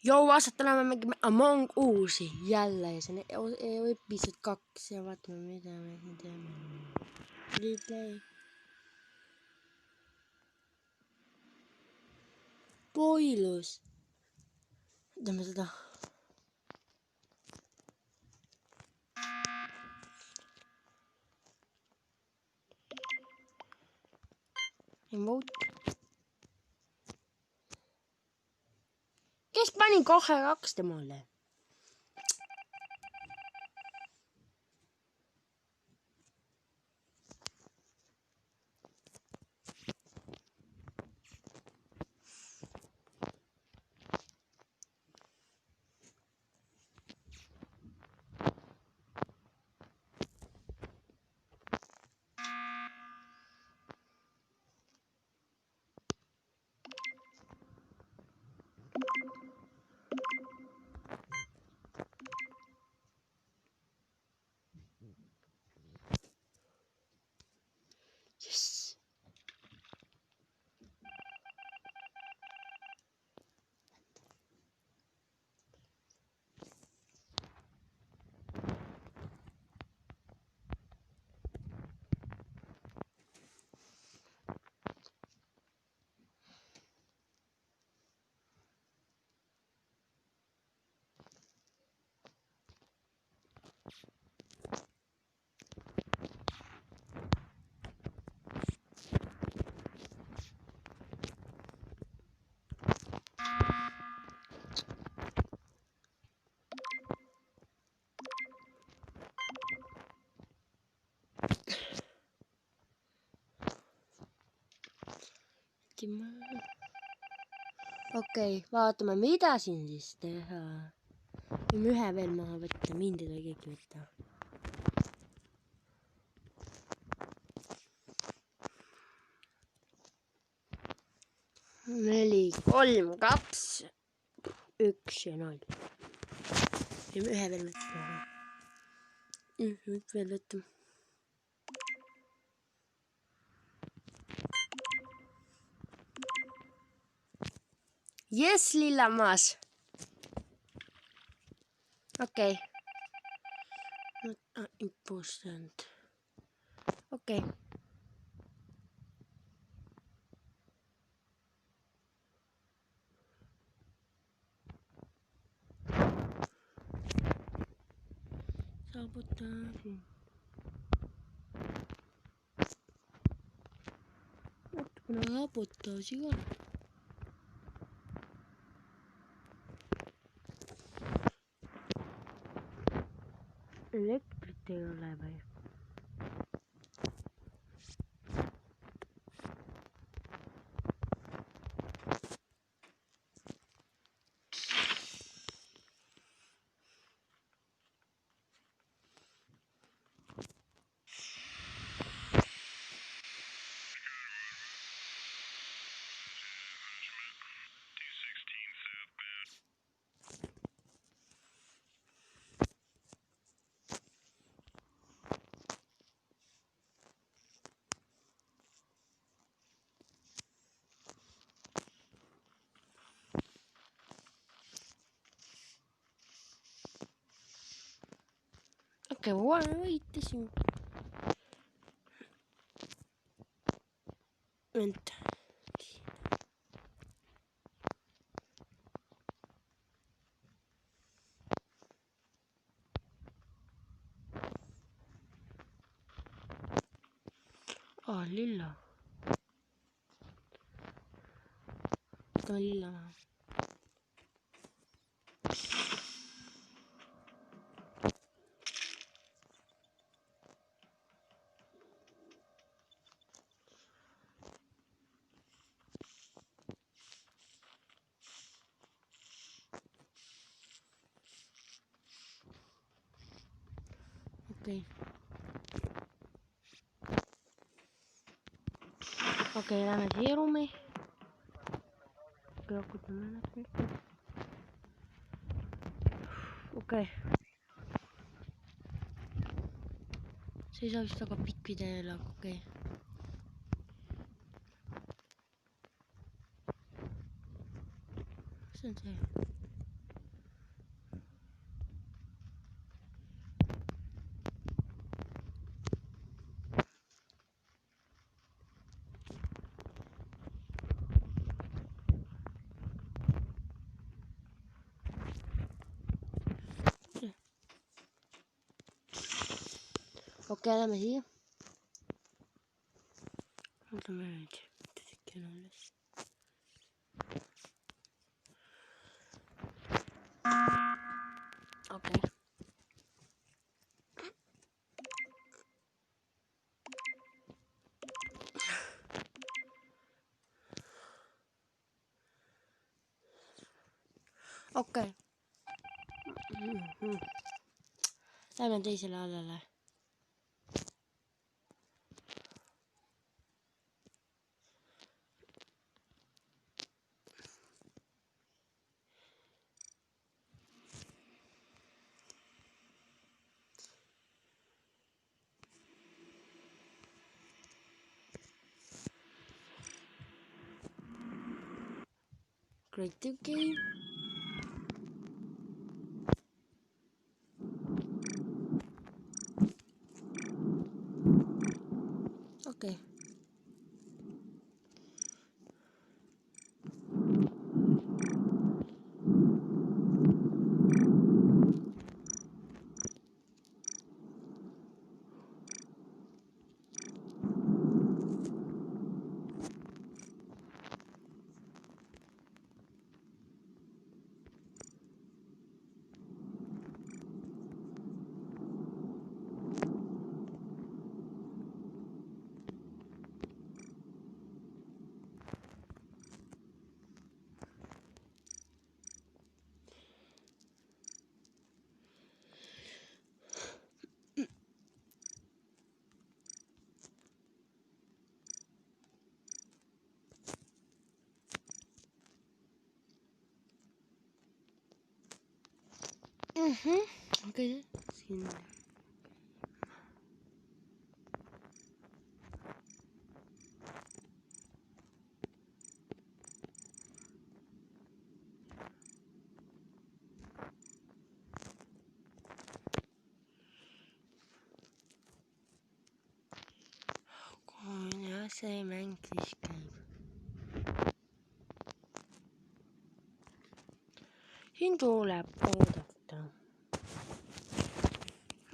Joo, vasta tällä me Among Uusi jälleen ja sen episode 2 ja vaatame mitä me teemme. Replay. Poilus. Tämä sitä. Emote. Kes pani kohe 2 temale? Yes. Okei, vaatame mitä siin siis tehdään. Yhä veel maha võtta, mind ei tohi keegi võtta. 4, 3, 2, 1 ja 0. Teeme ühe veel võtta. Nüüd veel võtta. Yes, Lillamas. Okei. Not important. Okei. Sabotage. Oota, kuna sabotaasi ka. Elektrit ei ole või? Okei, võitasin. Vent. Lilla. Võtame lilla maha. Okei, lähme siia ruumi. Okei. See ei saa vist väga pikk video olla, okei. See on see. Okei, lähme siia. Ootame nüüd, mis äkki on alles. Okei. Okei. Lähme teisele allele. Creative game. Okei. Okei. Siin. Ja see mäng siis käib. Siin tuleb oodata.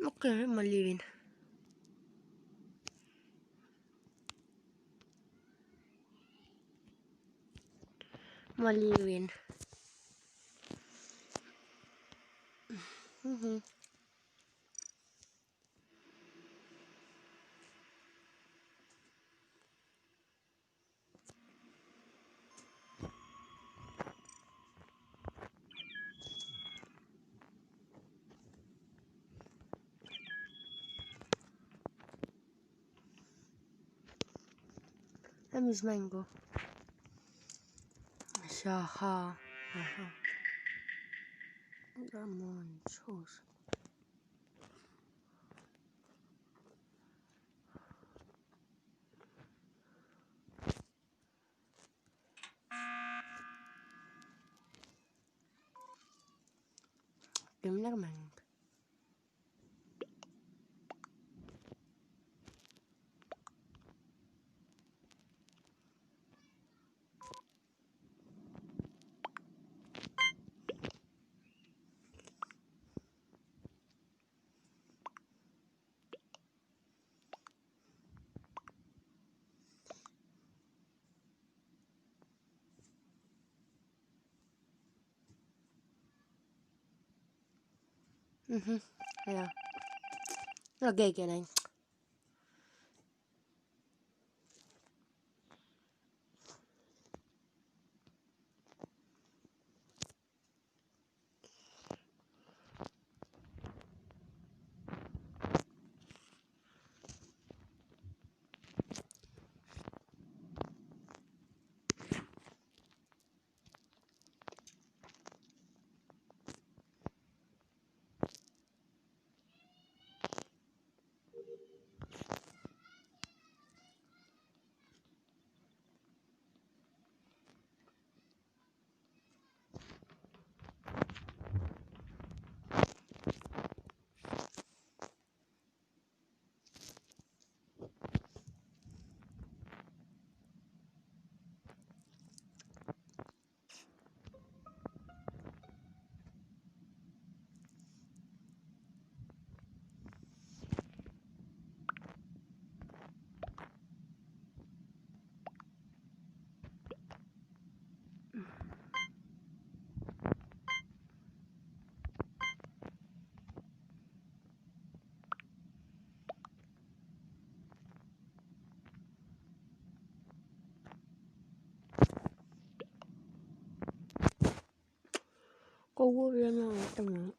Okei, ma liivin. Ma liivin. Ja mis mängu? Ahhaa. Ramon shows. Kümnermäng. Ja. No keegi ei näinud. Kaua peame ootama.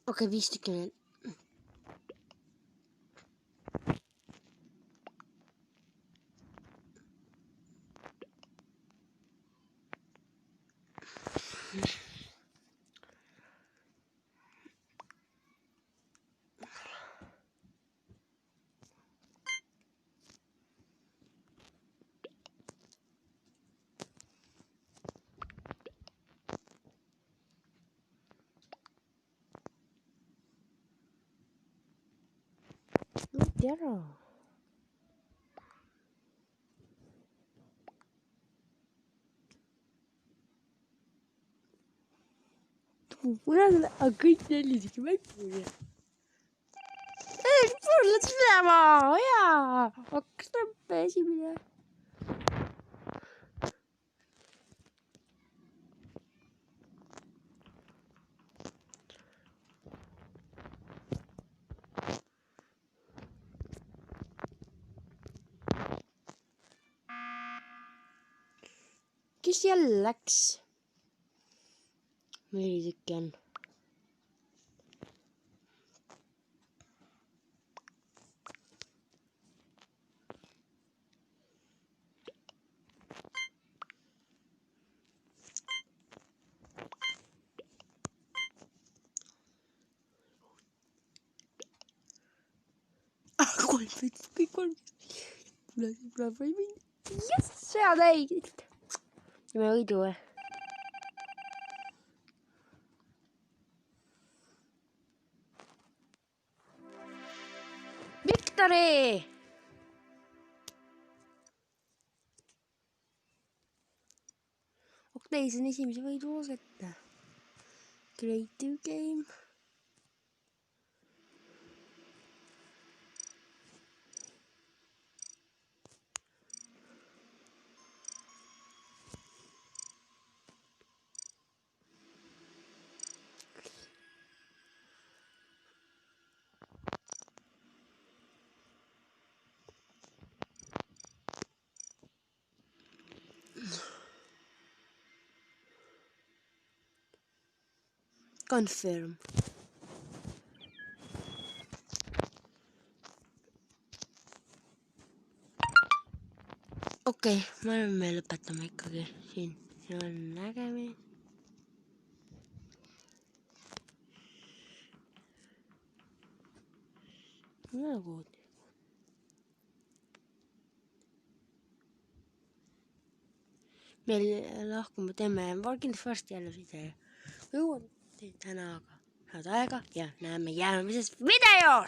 Okei, 5 tükki need. Ära. Kuna kõik 4 tükki mängu. Ei, läks minema. Jaa. Hakkas tõmpe esimene. Kes jälle läks? 4 tükki on. Kõik kolm. Tuleb või mingi. Jess, see täis. Me võidu või? Victory! Okei, see on esimese võidu osetta. Creative game. Confirm. Okei, me lõpetame ikkagi siin. Siin on nägemine. Me lahkume, teemme kindlasti varsti jälle video. Jõuan teen täna aga head aega ja näeme järgmises videos.